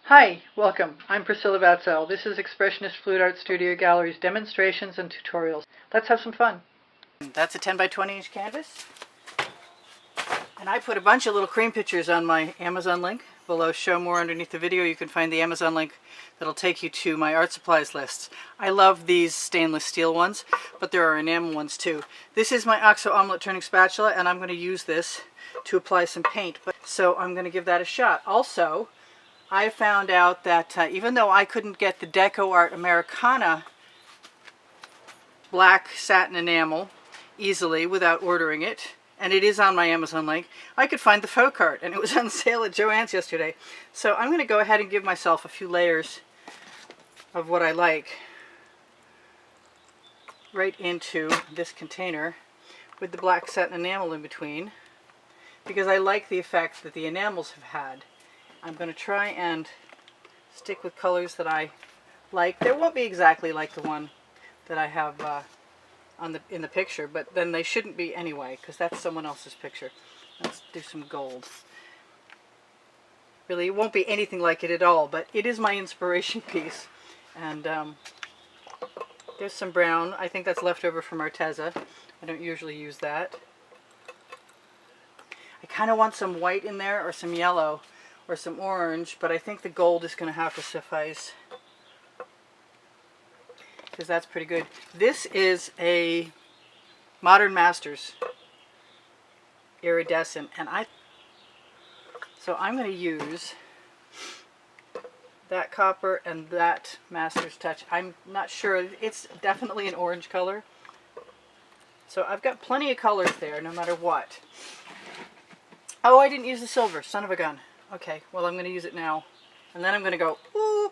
Hi, welcome. I'm Priscilla Batzell. This is Expressionist Fluid Art Studio Gallery's demonstrations and tutorials. Let's have some fun. That's a 10 by 20 inch canvas. And I put a bunch of little cream pictures on my Amazon link. Below, show more underneath the video. You can find the Amazon link that'll take you to my art supplies lists. I love these stainless steel ones, but there are enamel ones too. This is my OXO omelet turning spatula, and I'm going to use this to apply some paint. So I'm going to give that a shot. Also, I found out that even though I couldn't get the Gold-Decoart Americana black satin enamel easily without ordering it, and it is on my Amazon link, I could find the Floetrol, and it was on sale at Joann's yesterday. So I'm going to go ahead and give myself a few layers of what I like right into this container with the black satin enamel in between, because I like the effect that the enamels have had. I'm going to try and stick with colors that I like. They won't be exactly like the one that I have in the picture, but then they shouldn't be anyway, because that's someone else's picture. Let's do some gold. Really, it won't be anything like it at all, but it is my inspiration piece. And there's some brown. I think that's left over from Arteza. I don't usually use that. I kind of want some white in there, or some yellow, or some orange, but I think the gold is going to have to suffice, because that's pretty good. This is a Modern Masters Iridescent, and so I'm going to use that copper and that Master's Touch. I'm not sure. It's definitely an orange color. So I've got plenty of colors there, no matter what. Oh, I didn't use the silver. Son of a gun. Okay, well, I'm going to use it now. And then I'm going to go, ooh,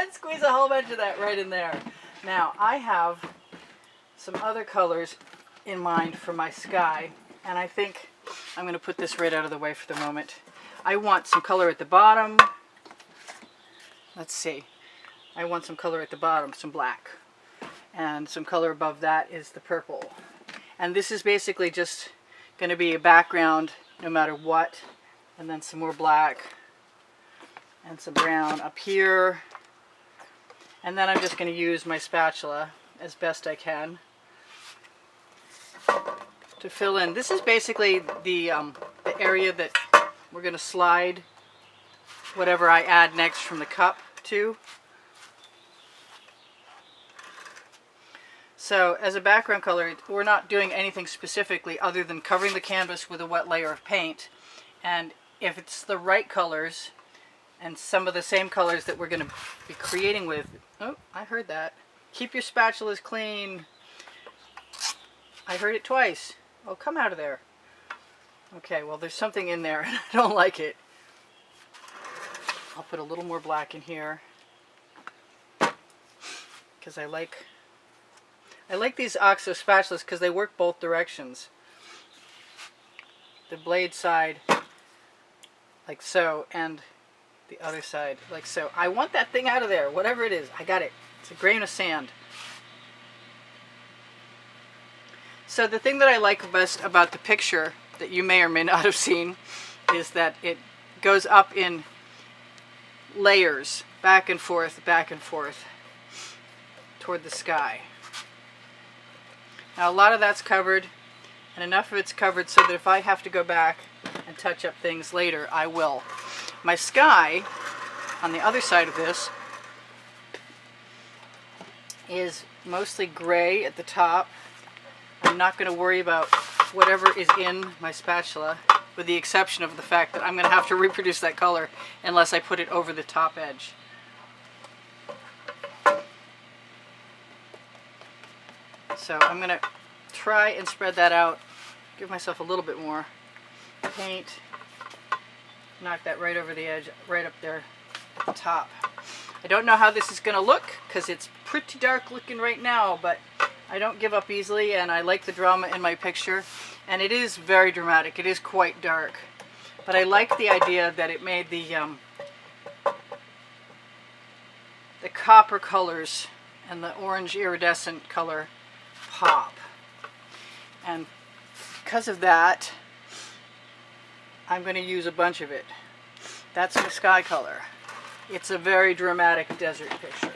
and squeeze a whole bunch of that right in there. Now, I have some other colors in mind for my sky, and I think I'm going to put this right out of the way for the moment. I want some color at the bottom. Let's see. I want some color at the bottom, some black. And some color above that is the purple. And this is basically just going to be a background no matter what. And then some more black and some brown up here. And then I'm just going to use my spatula as best I can to fill in. This is basically the area that we're going to slide whatever I add next from the cup to. So as a background color, we're not doing anything specifically other than covering the canvas with a wet layer of paint. And if it's the right colors, and some of the same colors that we're going to be creating with... Oh, I heard that. Keep your spatulas clean. I heard it twice. Oh, come out of there. Okay, well, there's something in there, and I don't like it. I'll put a little more black in here, because I like these OXO spatulas because they work both directions. The blade side, like so, and the other side, like so. I want that thing out of there, whatever it is. I got it. It's a grain of sand. So the thing that I like best about the picture that you may or may not have seen is that it goes up in layers, back and forth toward the sky. Now a lot of that's covered, and enough of it's covered so that if I have to go back and touch up things later, I will. My sky, on the other side of this, is mostly gray at the top. I'm not going to worry about whatever is in my spatula, with the exception of the fact that I'm going to have to reproduce that color unless I put it over the top edge. So I'm going to try and spread that out, give myself a little bit more paint, knock that right over the edge, right up there at the top. I don't know how this is going to look because it's pretty dark looking right now, but I don't give up easily, and I like the drama in my picture, and it is very dramatic. It is quite dark, but I like the idea that it made the copper colors and the orange iridescent color pop. And because of that, I'm going to use a bunch of it. That's my sky color. It's a very dramatic desert picture.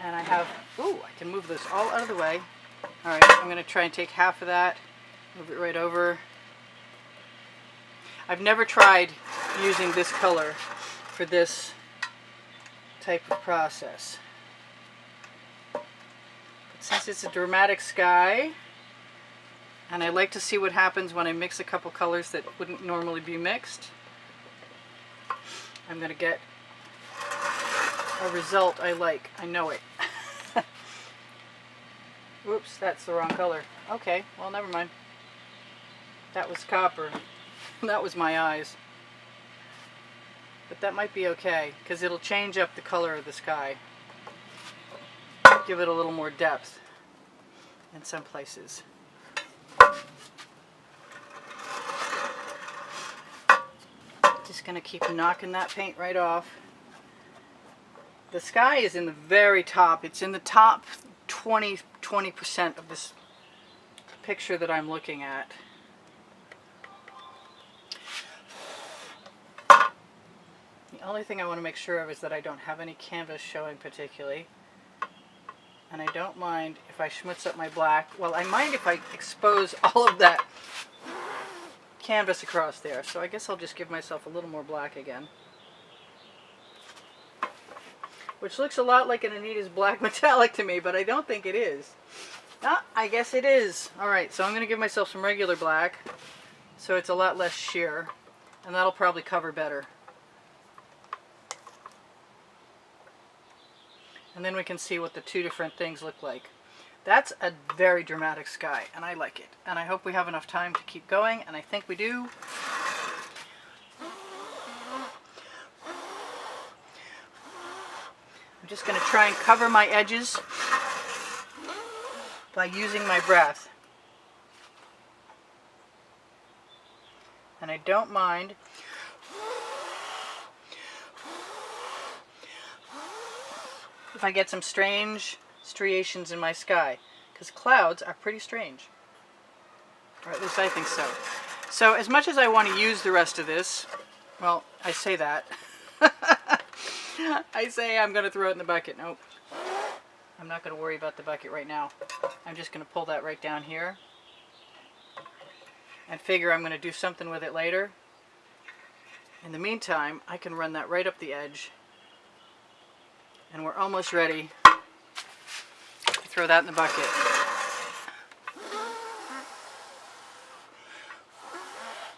And I have, ooh, I can move this all out of the way. All right, I'm going to try and take half of that, move it right over. I've never tried using this color for this type of process. But since it's a dramatic sky, and I like to see what happens when I mix a couple colors that wouldn't normally be mixed, I'm going to get a result I like. I know it. Oops, that's the wrong color. Okay, well, never mind. That was copper. That was my eyes. But that might be okay, because it'll change up the color of the sky. Give it a little more depth in some places. Just going to keep knocking that paint right off. The sky is in the very top. It's in the top 20% of this picture that I'm looking at. The only thing I want to make sure of is that I don't have any canvas showing particularly. And I don't mind if I schmutz up my black. Well, I mind if I expose all of that canvas across there. So I guess I'll just give myself a little more black again. Which looks a lot like an Anita's black metallic to me, but I don't think it is. Ah, I guess it is. Alright, so I'm going to give myself some regular black so it's a lot less sheer. And that'll probably cover better. And then we can see what the two different things look like. That's a very dramatic sky, and I like it. And I hope we have enough time to keep going, and I think we do. I'm just going to try and cover my edges by using my breath. And I don't mind if I get some strange striations in my sky, because clouds are pretty strange, or at least I think so. So as much as I want to use the rest of this, well, I say that. I say I'm going to throw it in the bucket. Nope. I'm not going to worry about the bucket right now. I'm just going to pull that right down here and figure I'm going to do something with it later. In the meantime, I can run that right up the edge. And we're almost ready to throw that in the bucket.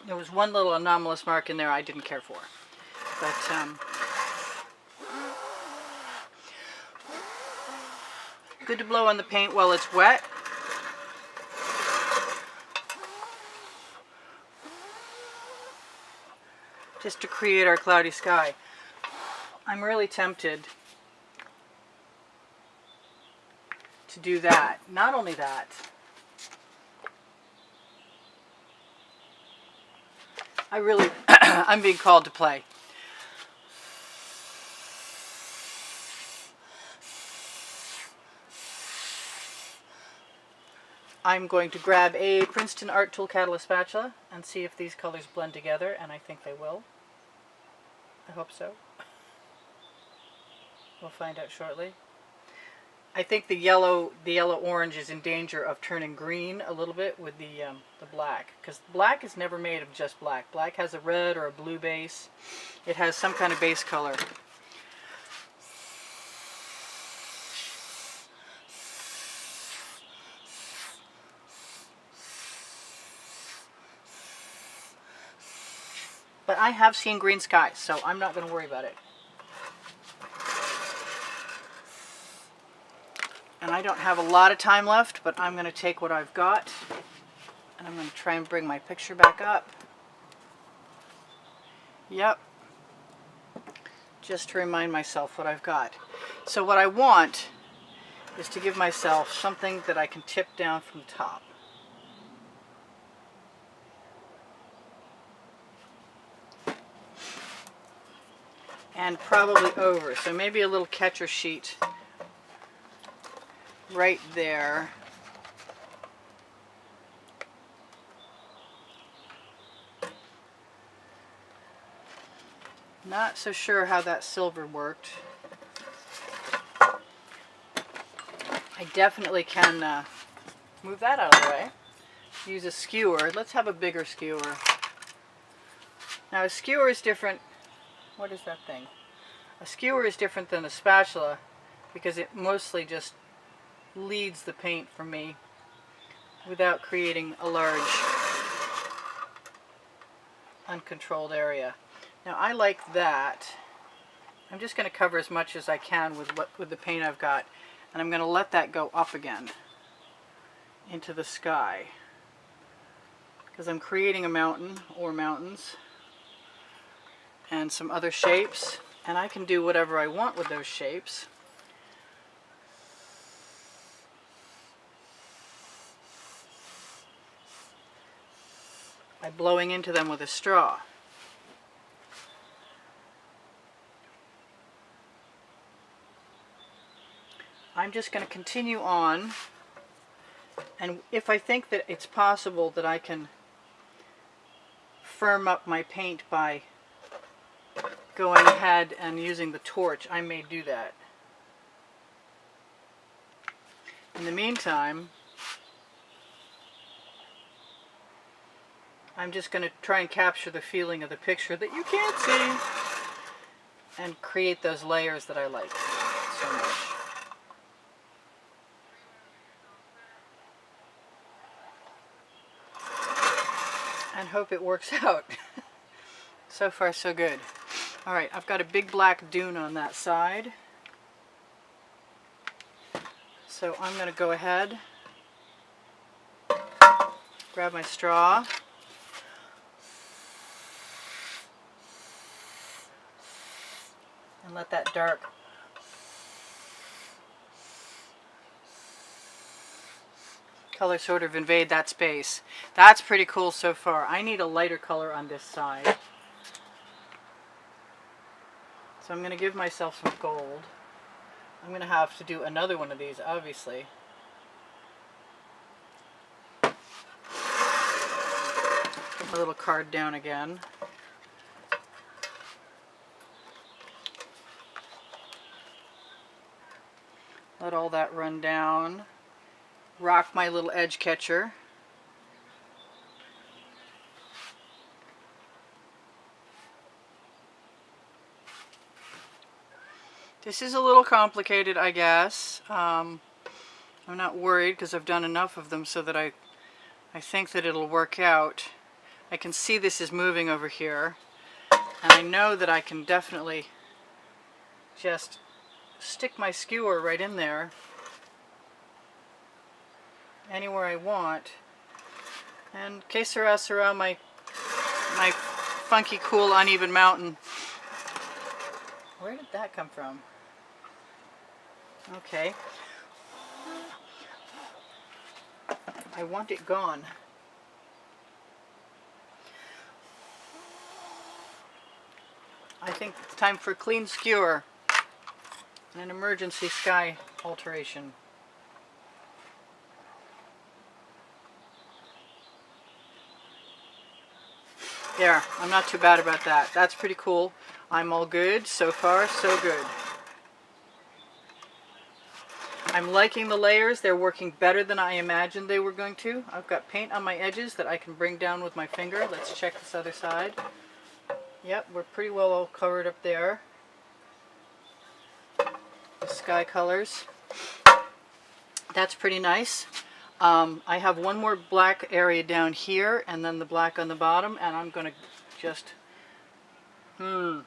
There was one little anomalous mark in there I didn't care for. But, good to blow on the paint while it's wet. Just to create our cloudy sky. I'm really tempted to do that. Not only that, I'm being called to play. I'm going to grab a Princeton Art Tool Catalyst spatula and see if these colors blend together, and I think they will. I hope so. We'll find out shortly. I think the yellow orange is in danger of turning green a little bit with the black, because black is never made of just black. Black has a red or a blue base. It has some kind of base color. But I have seen green skies, so I'm not going to worry about it. And I don't have a lot of time left, but I'm going to take what I've got, and I'm going to try and bring my picture back up. Yep. Just to remind myself what I've got. So what I want is to give myself something that I can tip down from the top. And probably over, so maybe a little catcher sheet right there. Not so sure how that silver worked. I definitely can move that out of the way. Use a skewer. Let's have a bigger skewer. Now a skewer is different. What is that thing? A skewer is different than a spatula because it mostly just leads the paint for me without creating a large uncontrolled area. Now I like that. I'm just going to cover as much as I can with the paint I've got, and I'm going to let that go up again into the sky because I'm creating a mountain or mountains and some other shapes, and I can do whatever I want with those shapes. By blowing into them with a straw. I'm just going to continue on, and if I think that it's possible that I can firm up my paint by going ahead and using the torch, I may do that. In the meantime, I'm just going to try and capture the feeling of the picture that you can't see and create those layers that I like so much. And hope it works out. So far so good. Alright, I've got a big black dune on that side. So I'm going to go ahead, grab my straw, and let that dark color sort of invade that space. That's pretty cool so far. I need a lighter color on this side. So I'm going to give myself some gold. I'm going to have to do another one of these, obviously. Put my little card down again. Let all that run down. Rock my little edge catcher. This is a little complicated, I guess. I'm not worried because I've done enough of them so that I think that it'll work out. I can see this is moving over here, and I know that I can definitely just stick my skewer right in there anywhere I want, and que sera sera, my funky cool uneven mountain. Where did that come from? Okay, I want it gone. I think it's time for a clean skewer and an emergency sky alteration. There, I'm not too bad about that. That's pretty cool. I'm all good. So far, so good. I'm liking the layers. They're working better than I imagined they were going to. I've got paint on my edges that I can bring down with my finger. Let's check this other side. Yep, we're pretty well all covered up there. The sky colors. That's pretty nice. I have one more black area down here and then the black on the bottom, and I'm going to just I'm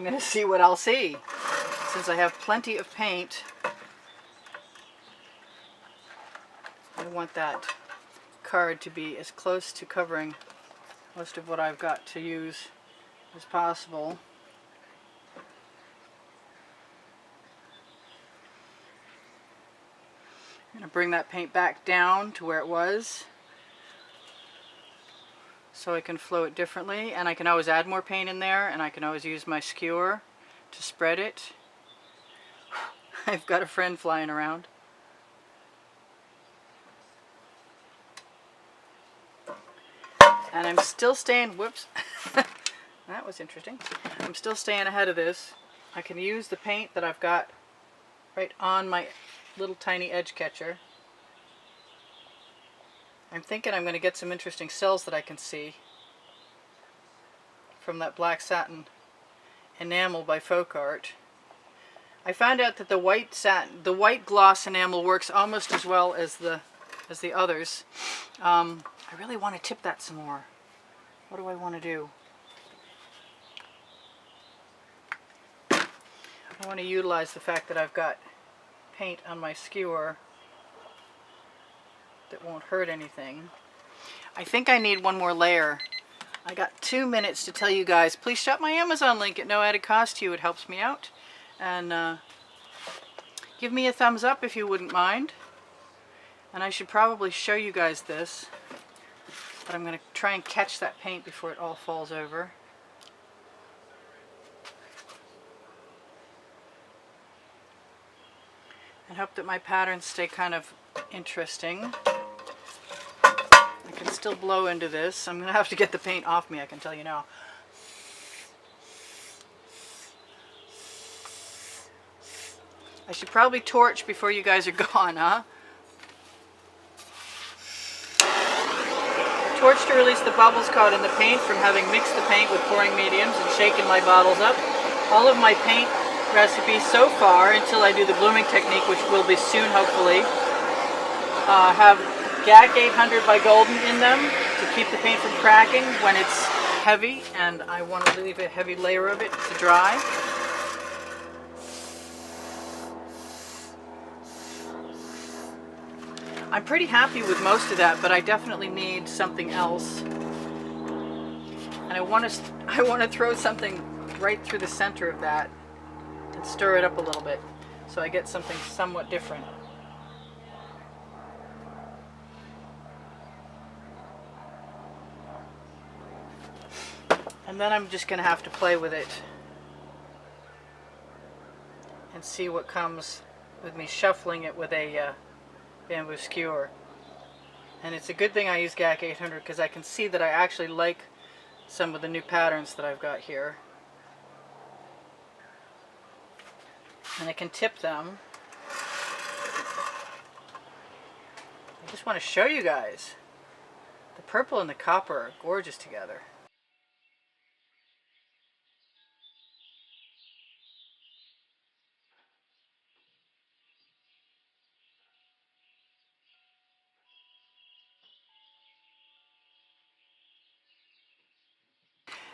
going to see what I'll see. Since I have plenty of paint, I want that card to be as close to covering most of what I've got to use as possible. I'm going to bring that paint back down to where it was so I can flow it differently, and I can always add more paint in there, and I can always use my skewer to spread it. I've got a friend flying around. And I'm still staying, whoops, that was interesting. I'm still staying ahead of this. I can use the paint that I've got right on my little tiny edge catcher. I'm thinking I'm going to get some interesting cells that I can see from that black satin enamel by Gold-Decoart. I found out that the white gloss enamel works almost as well as the others. I really want to tip that some more. What do I want to do? I want to utilize the fact that I've got paint on my skewer that won't hurt anything. I think I need one more layer. I got 2 minutes to tell you guys, please shop my Amazon link at no added cost to you. It helps me out. And give me a thumbs up if you wouldn't mind. And I should probably show you guys this, but I'm going to try and catch that paint before it all falls over. And hope that my patterns stay kind of interesting. I can still blow into this. I'm going to have to get the paint off me, I can tell you now. I should probably torch before you guys are gone, huh? Torch to release the bubbles caught in the paint from having mixed the paint with pouring mediums and shaken my bottles up. All of my paint recipes so far, until I do the blooming technique, which will be soon hopefully, have GAC 800 by Golden in them to keep the paint from cracking when it's heavy, and I want to leave a heavy layer of it to dry. I'm pretty happy with most of that, but I definitely need something else. And I want to throw something right through the center of that and stir it up a little bit so I get something somewhat different. And then I'm just going to have to play with it and see what comes with me shuffling it with a bamboo skewer. And it's a good thing I use GAC 800 because I can see that I actually like some of the new patterns that I've got here. And I can tip them. I just want to show you guys. The purple and the copper are gorgeous together.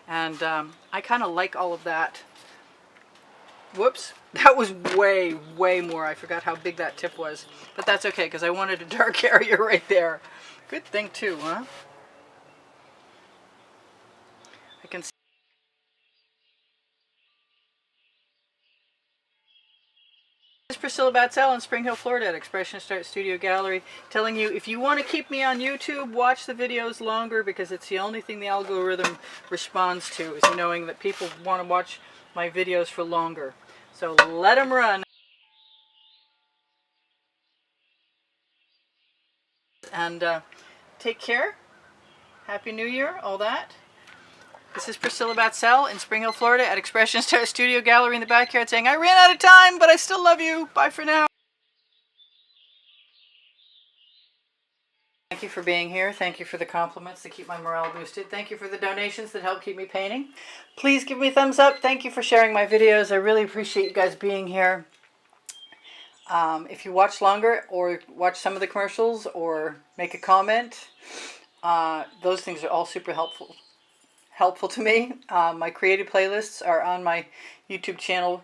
And I kind of like all of that. Whoops, that was way, way more. I forgot how big that tip was. But that's okay, because I wanted a dark area right there. Good thing too, huh? I can see. This is Priscilla Batzell in Spring Hill, Florida at Expressionist Art Studio Gallery, telling you if you want to keep me on YouTube, watch the videos longer, because it's the only thing the algorithm responds to, is knowing that people want to watch my videos for longer. So let them run. And take care. Happy New Year, all that. This is Priscilla Batzell in Spring Hill, Florida at Expressionist Art Studio Gallery in the backyard saying, I ran out of time, but I still love you. Bye for now. Thank you for being here. Thank you for the compliments that keep my morale boosted. Thank you for the donations that help keep me painting. Please give me a thumbs up. Thank you for sharing my videos. I really appreciate you guys being here. If you watch longer or watch some of the commercials or make a comment, those things are all super helpful to me. My creative playlists are on my YouTube channel,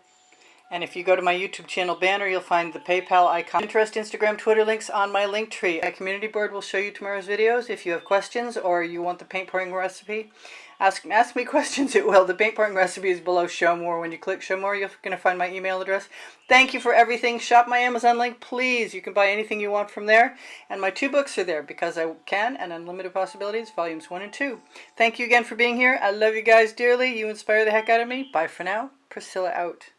and if you go to my YouTube channel banner, you'll find the PayPal icon. Pinterest, Instagram, Twitter links on my link tree. My community board will show you tomorrow's videos. If you have questions or you want the paint pouring recipe, ask me questions, it will. The paint pouring recipe is below Show More. When you click Show More, you're going to find my email address. Thank you for everything. Shop my Amazon link, please. You can buy anything you want from there. And my 2 books are there, Because I Can and Unlimited Possibilities, volumes 1 and 2. Thank you again for being here. I love you guys dearly. You inspire the heck out of me. Bye for now. Priscilla out.